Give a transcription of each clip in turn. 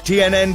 TNN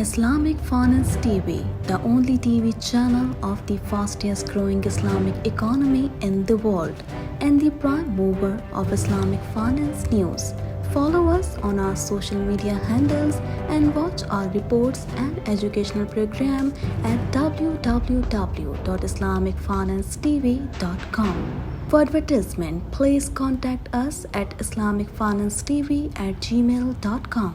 Islamic Finance TV, the only TV channel of the fastest growing Islamic economy in the world and the prime mover of Islamic finance news. Follow us on our social media handles and watch our reports and educational program at www.islamicfinancetv.com. For advertisement, please contact us at islamicfinancetv@gmail.com.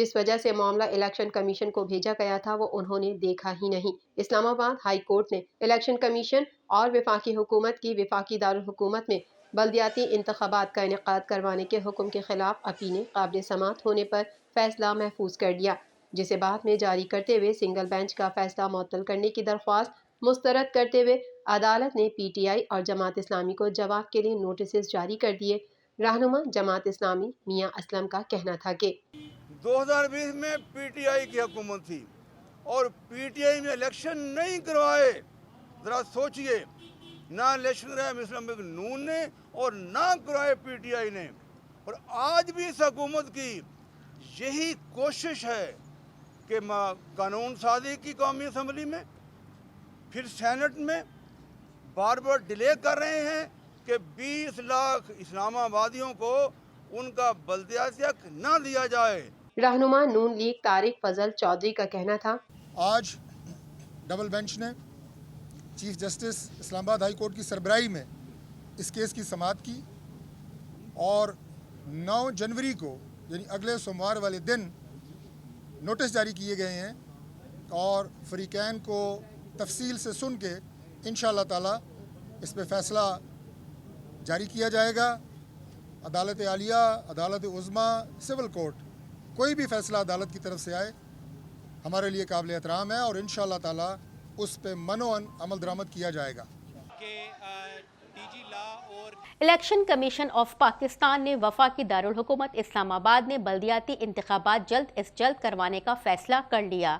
جس وجہ سے معاملہ election commission کو بھیجا گیا تھا وہ انہوں نے دیکھا ہی نہیں۔ اسلام آباد ہائی کورٹ نے الیکشن کمیشن اور وفاقی حکومت کی وفاقی دارالحکومت میں بلدیاتی انتخابات کا انعقاد کروانے کے حکم کے خلاف اپیلیں قابل سماعت ہونے پر فیصلہ محفوظ کر لیا، جسے بعد میں جاری کرتے ہوئے سنگل بینچ کا فیصلہ معطل کرنے کی درخواست مسترد کرتے ہوئے عدالت نے پی ٹی آئی اور جماعت اسلامی کو جواب کے لیے نوٹسز جاری کر دیے۔ رہنما جماعت اسلامی میاں اسلم کا کہنا تھا کہ 2020 میں پی ٹی آئی کی حکومت تھی اور پی ٹی آئی میں الیکشن نہیں کروائے۔ ذرا سوچئے، نہ الیکشن کرایا مسلم لیگ نون نے اور نہ کروائے پی ٹی آئی نے، اور آج بھی اس حکومت کی یہی کوشش ہے کہ قانون سازی کی قومی اسمبلی میں پھر سینٹ میں بار بار ڈیلے کر رہے ہیں کہ 20 لاکھ اسلام آبادیوں کو ان کا بلدیاتی حق نہ دیا جائے۔ رہنما نون لیگ طارق فضل چودھری کا کہنا تھا، آج ڈبل بینچ نے چیف جسٹس اسلام آباد ہائی کورٹ کی سربراہی میں اس کیس کی سماعت کی اور 9 جنوری کو یعنی اگلے سوموار والے دن نوٹس جاری کیے گئے ہیں اور فریقین کو تفصیل سے سن کے انشاءاللہ تعالی اس پہ فیصلہ جاری کیا جائے گا۔ عدالت عالیہ، عدالت عظمیٰ، سول کورٹ، کوئی بھی فیصلہ عدالت کی طرف سے آئے ہمارے لیے قابل احترام ہے اور انشاءاللہ تعالی اس پہ منوعاً عمل درآمد کیا جائے گا۔ الیکشن کمیشن آف پاکستان نے وفاقی دارالحکومت اسلام آباد میں بلدیاتی انتخابات جلد از جلد کروانے کا فیصلہ کر لیا۔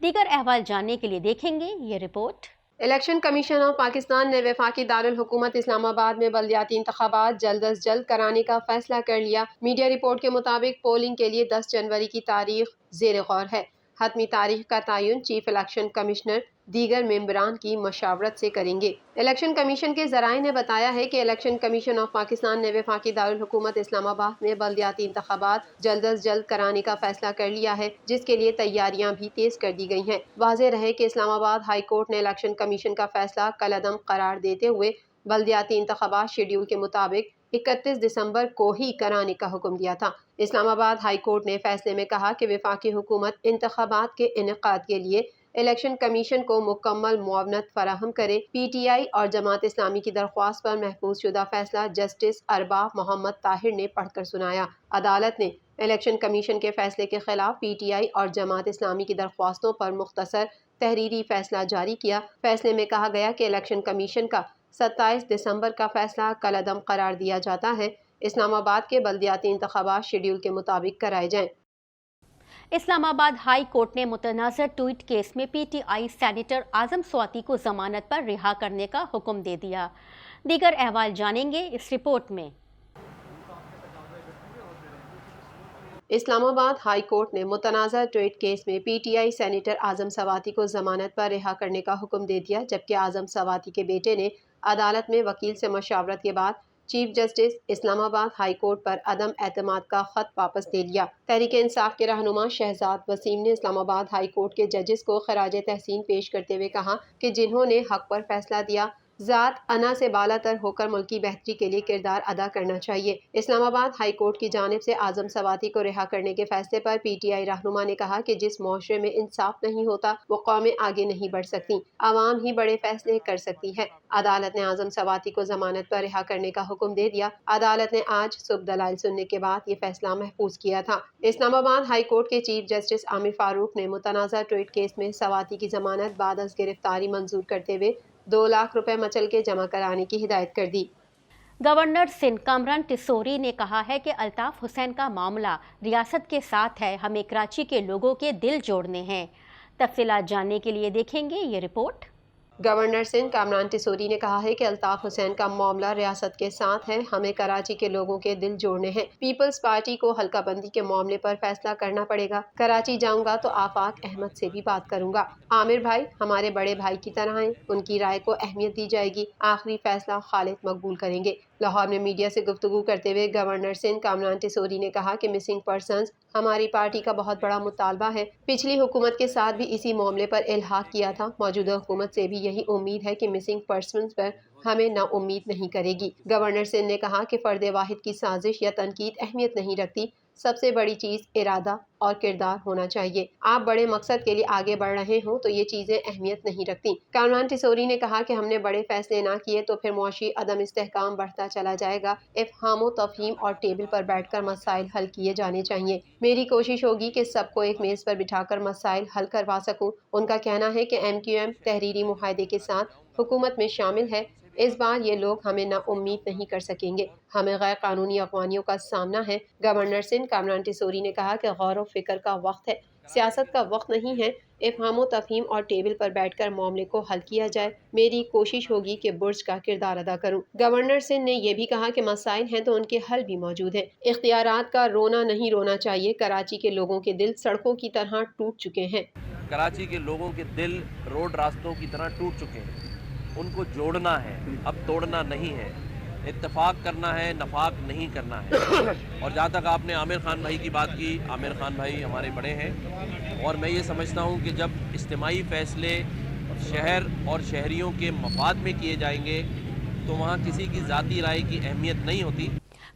دیگر احوال جاننے کے لیے دیکھیں گے یہ report. Election commission of Pakistan نے وفاقی دارالحکومت اسلام آباد میں بلدیاتی انتخابات جلد از جلد کرانے کا فیصلہ کر لیا۔ میڈیا رپورٹ کے مطابق پولنگ کے لیے 10 جنوری کی تاریخ زیر غور ہے۔ حتمی تاریخ کا تعین چیف الیکشن کمشنر دیگر ممبران کی مشاورت سے کریں گے۔ الیکشن کمیشن کے ذرائع نے بتایا ہے کہ الیکشن کمیشن آف پاکستان نے وفاقی دارالحکومت اسلام آباد میں بلدیاتی انتخابات جلد از جلد کرانے کا فیصلہ کر لیا ہے، جس کے لیے تیاریاں بھی تیز کر دی گئی ہیں۔ واضح رہے کہ اسلام آباد ہائی کورٹ نے الیکشن کمیشن کا فیصلہ کالعدم قرار دیتے ہوئے بلدیاتی انتخابات شیڈول کے مطابق 31 دسمبر کو ہی کرانے کا حکم دیا تھا۔ اسلام آباد ہائی کورٹ نے فیصلے میں کہا کہ وفاقی حکومت انتخابات کے انعقاد کے لیے الیکشن کمیشن کو مکمل معاونت فراہم کرے۔ پی ٹی آئی اور جماعت اسلامی کی درخواست پر محفوظ شدہ فیصلہ جسٹس ارباب محمد طاہر نے پڑھ کر سنایا۔ عدالت نے الیکشن کمیشن کے فیصلے کے خلاف پی ٹی آئی اور جماعت اسلامی کی درخواستوں پر مختصر تحریری فیصلہ جاری کیا۔ فیصلے میں کہا گیا کہ الیکشن کمیشن کا 27 دسمبر کا فیصلہ کالعدم قرار دیا جاتا ہے۔ اسلام آباد کے بلدیاتی انتخابات شیڈول کے مطابق کرائے جائیں۔ اسلام آباد ہائی کورٹ نے متنازع ٹویٹ کیس میں پی ٹی آئی سینیٹر اعظم سواتی کو ضمانت پر رہا کرنے کا حکم دے دیا۔ دیگر احوال جانیں گے اس رپورٹ میں۔ اسلام آباد ہائی کورٹ نے متنازع ٹویٹ کیس میں پی ٹی آئی سینیٹر اعظم سواتی کو ضمانت پر رہا کرنے کا حکم دے دیا، جبکہ اعظم سواتی کے بیٹے نے عدالت میں وکیل سے مشاورت کے بعد چیف جسٹس اسلام آباد ہائی کورٹ پر عدم اعتماد کا خط واپس لے لیا۔ تحریک انصاف کے رہنما شہزاد وسیم نے اسلام آباد ہائی کورٹ کے ججز کو خراج تحسین پیش کرتے ہوئے کہا کہ جنہوں نے حق پر فیصلہ دیا، ذات انا سے بالا تر ہو کر ملکی بہتری کے لیے کردار ادا کرنا چاہیے۔ اسلام آباد ہائی کورٹ کی جانب سے اعظم سواتی کو رہا کرنے کے فیصلے پر پی ٹی آئی رہنما نے کہا کہ جس معاشرے میں انصاف نہیں ہوتا وہ قومیں آگے نہیں بڑھ سکتی، عوام ہی بڑے فیصلے کر سکتی ہے۔ عدالت نے اعظم سواتی کو ضمانت پر رہا کرنے کا حکم دے دیا۔ عدالت نے آج صبح دلائل سننے کے بعد یہ فیصلہ محفوظ کیا تھا۔ اسلام آباد ہائی کورٹ کے چیف جسٹس عامر فاروق نے متنازع ٹویٹ کیس میں سواتی کی ضمانت بعد از گرفتاری منظور کرتے ہوئے 2 لاکھ روپے مچل کے جمع کرانے کی ہدایت کر دی۔ گورنر سندھ کامران ٹیسوری نے کہا ہے کہ الطاف حسین کا معاملہ ریاست کے ساتھ ہے، ہمیں کراچی کے لوگوں کے دل جوڑنے ہیں۔ تفصیلات جاننے کے لیے دیکھیں گے یہ رپورٹ۔ گورنر سندھ کامران ٹیسوری نے کہا ہے کہ الطاف حسین کا معاملہ ریاست کے ساتھ ہے، ہمیں کراچی کے لوگوں کے دل جوڑنے ہیں۔ پیپلز پارٹی کو حلقہ بندی کے معاملے پر فیصلہ کرنا پڑے گا۔ کراچی جاؤں گا تو آفاق احمد سے بھی بات کروں گا۔ عامر بھائی ہمارے بڑے بھائی کی طرح ہیں، ان کی رائے کو اہمیت دی جائے گی، آخری فیصلہ خالد مقبول کریں گے۔ لاہور میں میڈیا سے گفتگو کرتے ہوئے گورنر سندھ کامران ٹیسوری نے کہا کہ مسنگ پرسنز ہماری پارٹی کا بہت بڑا مطالبہ ہے، پچھلی حکومت کے ساتھ بھی اسی معاملے پر الحاق کیا تھا، موجودہ حکومت سے بھی یہی امید ہے کہ مسنگ پرسنز پر ہمیں نا امید نہیں کرے گی۔ گورنر سندھ نے کہا کہ فرد واحد کی سازش یا تنقید اہمیت نہیں رکھتی، سب سے بڑی چیز ارادہ اور کردار ہونا چاہیے۔ آپ بڑے مقصد کے لیے آگے بڑھ رہے ہوں تو یہ چیزیں اہمیت نہیں رکھتی۔ کامران ٹیسوری نے کہا کہ ہم نے بڑے فیصلے نہ کیے تو پھر معاشی عدم استحکام بڑھتا چلا جائے گا۔ افہام و تفہیم اور ٹیبل پر بیٹھ کر مسائل حل کیے جانے چاہیے۔ میری کوشش ہوگی کہ سب کو ایک میز پر بٹھا کر مسائل حل کروا سکوں۔ ان کا کہنا ہے کہ MQM تحریری معاہدے کے ساتھ حکومت میں شامل ہے۔ اس بار یہ لوگ ہمیں نا امید نہیں کر سکیں گے۔ ہمیں غیر قانونی اغواریوں کا سامنا ہے۔ گورنر سندھ کامران ٹیسوری نے کہا کہ غور و فکر کا وقت ہے، سیاست کا وقت نہیں ہے۔ افہام و تفہیم اور ٹیبل پر بیٹھ کر معاملے کو حل کیا جائے۔ میری کوشش ہوگی کہ برج کا کردار ادا کروں۔ گورنر سندھ نے یہ بھی کہا کہ مسائل ہیں تو ان کے حل بھی موجود ہیں۔ اختیارات کا رونا نہیں رونا چاہیے۔ کراچی کے لوگوں کے دل سڑکوں کی طرح ٹوٹ چکے ہیں۔ کراچی کے لوگوں کے دل روڈ راستوں کی طرح ٹوٹ چکے ہیں۔ ان کو جوڑنا ہے، اب توڑنا نہیں ہے۔ اتفاق کرنا ہے، نفاق نہیں کرنا ہے۔ اور جہاں تک آپ نے عامر خان بھائی کی بات کی، عامر خان بھائی ہمارے بڑے ہیں اور میں یہ سمجھتا ہوں کہ جب اجتماعی فیصلے شہر اور شہریوں کے مفاد میں کیے جائیں گے تو وہاں کسی کی ذاتی رائے کی اہمیت نہیں ہوتی۔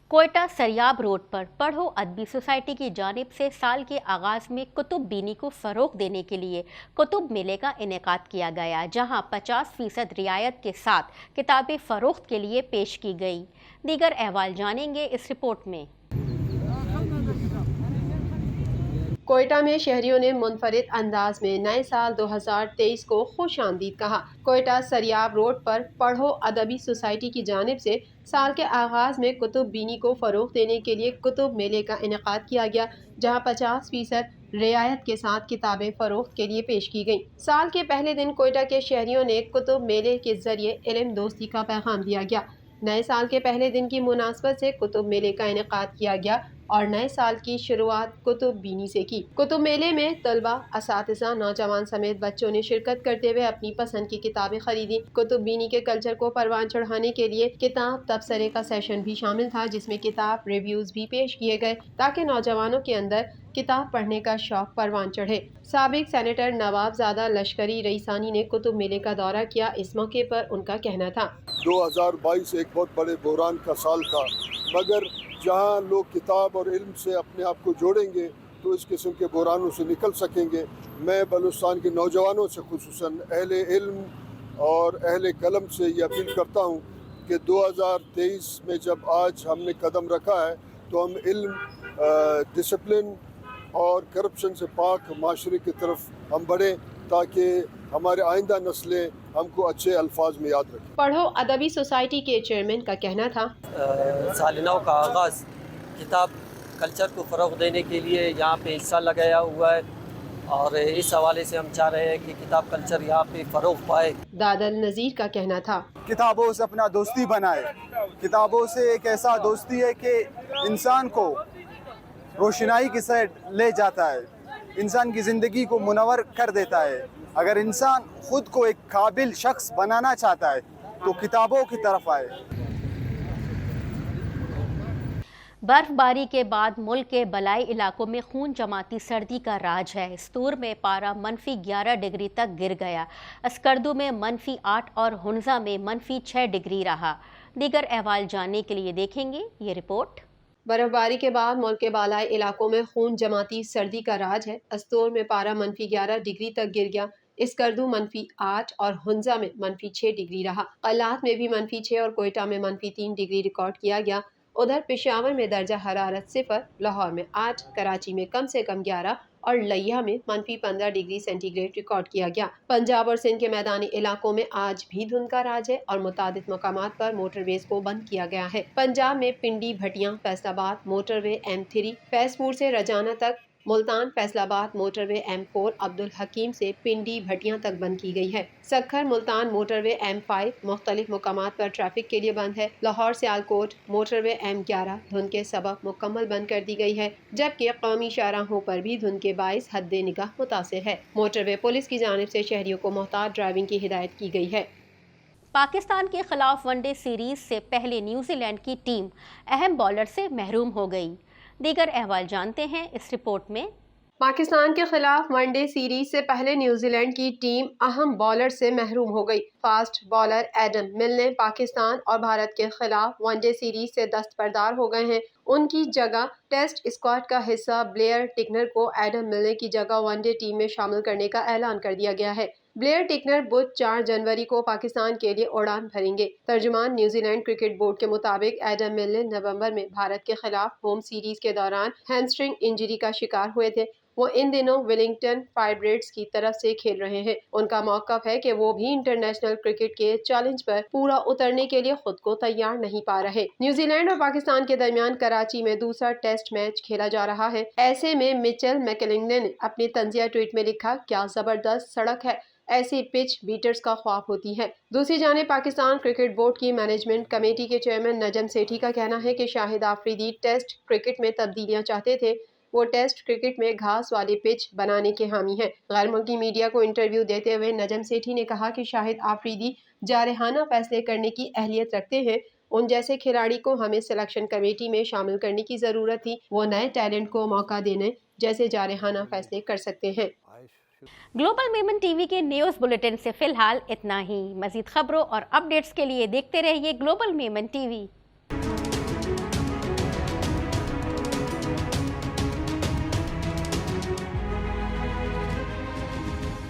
کوئٹہ سریاب روڈ پر پڑھو ادبی سوسائٹی کی جانب سے سال کے آغاز میں کتب بینی کو فروغ دینے کے لیے کتب میلے کا انعقاد کیا گیا، جہاں 50% رعایت کے ساتھ کتابیں فروخت کے لیے پیش کی گئی۔ دیگر احوال جانیں گے اس رپورٹ میں۔ کوئٹہ میں شہریوں نے منفرد انداز میں نئے سال 2023 کو خوش آمدید کہا۔ کوئٹہ سریاب روڈ پر پڑھو ادبی سوسائٹی کی جانب سے سال کے آغاز میں کتب بینی کو فروغ دینے کے لیے کتب میلے کا انعقاد کیا گیا، جہاں 50% رعایت کے ساتھ کتابیں فروخت کے لیے پیش کی گئیں۔ سال کے پہلے دن کوئٹہ کے شہریوں نے کتب میلے کے ذریعے علم دوستی کا پیغام دیا گیا۔ نئے سال کے پہلے دن کی مناسبت سے کتب میلے کا انعقاد کیا گیا اور نئے سال کی شروعات کتب بینی سے کی۔ کتب میلے میں طلبہ، اساتذہ، نوجوان سمیت بچوں نے شرکت کرتے ہوئے اپنی پسند کی کتابیں خریدی۔ کتب بینی کے کلچر کو پروان چڑھانے کے لیے کتاب تبصرے کا سیشن بھی شامل تھا، جس میں کتاب ریویوز بھی پیش کیے گئے تاکہ نوجوانوں کے اندر کتاب پڑھنے کا شوق پروان چڑھے۔ سابق سینیٹر نواب زادہ لشکری رئیسانی نے کتب میلے کا دورہ کیا۔ اس موقع پر ان کا کہنا تھا، 2022 ایک بہت بڑے بحران کا سال تھا، مگر جہاں لوگ کتاب اور علم سے اپنے آپ کو جوڑیں گے تو اس قسم کے بحرانوں سے نکل سکیں گے۔ میں بلوچستان کے نوجوانوں سے، خصوصاً اہل علم اور اہل قلم سے یہ اپیل کرتا ہوں کہ 2023 میں جب آج ہم نے قدم رکھا ہے تو ہم علم، ڈسپلن اور کرپشن سے پاک معاشرے کی طرف ہم بڑھیں تاکہ ہمارے آئندہ نسلیں ہم کو اچھے الفاظ میں یاد رکھیں۔ پڑھو ادبی سوسائٹی کے چیئرمین کا کہنا تھا، سال نو کا آغاز کتاب کلچر کو فروغ دینے کے لیے یہاں پہ حصہ لگایا ہوا ہے اور اس حوالے سے ہم چاہ رہے ہیں کہ کتاب کلچر یہاں پہ فروغ پائے۔ دادل نذیر کا کہنا تھا، کتابوں سے اپنا دوستی بنائے۔ کتابوں سے ایک ایسا دوستی ہے کہ انسان کو روشنائی کی سائڈ لے جاتا ہے، انسان کی زندگی کو منور کر دیتا ہے۔ اگر انسان خود کو ایک قابل شخص بنانا چاہتا ہے تو کتابوں کی طرف آئے۔ برف باری کے بعد ملک کے بلائی علاقوں میں خون جماتی سردی کا راج ہے۔ استور میں پارہ -11 ڈگری تک گر گیا، اسکردو میں -8 اور ہنزا میں -6 ڈگری رہا۔ دیگر احوال جاننے کے لیے دیکھیں گے یہ رپورٹ۔ برف باری کے بعد ملک کے بالائی علاقوں میں خون جماتی سردی کا راج ہے۔ استور میں پارہ -11 ڈگری تک گر گیا، اسکردو -8 اور ہنزا میں -6 ڈگری رہا۔ قلات میں بھی -6 اور کوئٹہ میں -3 ڈگری ریکارڈ کیا گیا۔ ادھر پشاور میں درجہ حرارت 0، لاہور میں 8، کراچی میں کم سے کم 11 اور لیہ میں -15 ڈگری سینٹی گریڈ ریکارڈ کیا گیا۔ پنجاب اور سندھ کے میدانی علاقوں میں آج بھی دھند کا راج ہے اور متعدد مقامات پر موٹر ویز کو بند کیا گیا ہے۔ پنجاب میں پنڈی، بھٹیاں، فیصل آباد موٹر وے M3، فیض پور سے رجانہ تک، ملتان فیصل آباد موٹر وے M4 عبدالحکیم سے پنڈی بھٹیاں تک بند کی گئی ہے۔ سکھر ملتان موٹر وے M5 مختلف مقامات پر ٹریفک کے لیے بند ہے۔ لاہور سیالکوٹ موٹر وے M11 دھند کے سبب مکمل بند کر دی گئی ہے، جبکہ قومی شاہراہوں پر بھی دھند کے باعث حد نگاہ متاثر ہے۔ موٹر وے پولیس کی جانب سے شہریوں کو محتاط ڈرائیونگ کی ہدایت کی گئی ہے۔ پاکستان کے خلاف ون ڈے سیریز سے پہلے نیوزی لینڈ کی ٹیم اہم بالر سے محروم ہو گئی۔ دیگر احوال جانتے ہیں اس رپورٹ میں۔ پاکستان کے خلاف ون ڈے سیریز سے پہلے نیوزی لینڈ کی ٹیم اہم بالر سے محروم ہو گئی۔ فاسٹ بالر ایڈم ملنے پاکستان اور بھارت کے خلاف ون ڈے سیریز سے دستبردار ہو گئے ہیں۔ ان کی جگہ ٹیسٹ اسکواڈ کا حصہ بلیئر ٹکنر کو ایڈم ملنے کی جگہ ون ڈے ٹیم میں شامل کرنے کا اعلان کر دیا گیا ہے۔ بلیئر ٹکنر بدھ 4 جنوری کو پاکستان کے لیے اڑان بھریں گے۔ ترجمان نیوزی لینڈ کرکٹ بورڈ کے مطابق ایڈم ملنے نومبر میں بھارت کے خلاف ہوم سیریز کے دوران ہیمسٹرنگ انجری کا شکار ہوئے تھے۔ وہ ان دنوں ویلنگٹن فائربریڈز کی طرف سے کھیل رہے ہیں۔ ان کا موقف ہے کہ وہ بھی انٹرنیشنل کرکٹ کے چیلنج پر پورا اترنے کے لیے خود کو تیار نہیں پا رہے۔ نیوزی لینڈ اور پاکستان کے درمیان کراچی میں دوسرا ٹیسٹ میچ کھیلا جا رہا ہے۔ ایسے میں مچل میکلنگٹن نے اپنی طنزیہ ٹویٹ میں لکھا، کیا زبردست سڑک ہے، ایسی پچ بیٹرز کا خواب ہوتی ہے۔ دوسری جانب پاکستان کرکٹ بورڈ کی مینجمنٹ کمیٹی کے چیئرمین نجم سیٹھی کا کہنا ہے کہ شاہد آفریدی ٹیسٹ کرکٹ میں تبدیلیاں چاہتے تھے۔ وہ ٹیسٹ کرکٹ میں گھاس والی پچ بنانے کے حامی ہیں۔ غیر ملکی میڈیا کو انٹرویو دیتے ہوئے نجم سیٹھی نے کہا کہ شاہد آفریدی جارحانہ فیصلے کرنے کی اہلیت رکھتے ہیں۔ ان جیسے کھلاڑی کو ہمیں سلیکشن کمیٹی میں شامل کرنے کی ضرورت تھی۔ وہ نئے ٹیلنٹ کو موقع دینے جیسے جارحانہ فیصلے کر سکتے ہیں۔ گلوبل میمن ٹی وی کے نیوز بلیٹن سے فی الحال اتنا ہی۔ مزید خبروں اور اپڈیٹس کے لیے دیکھتے رہیے گلوبل میمن ٹی وی۔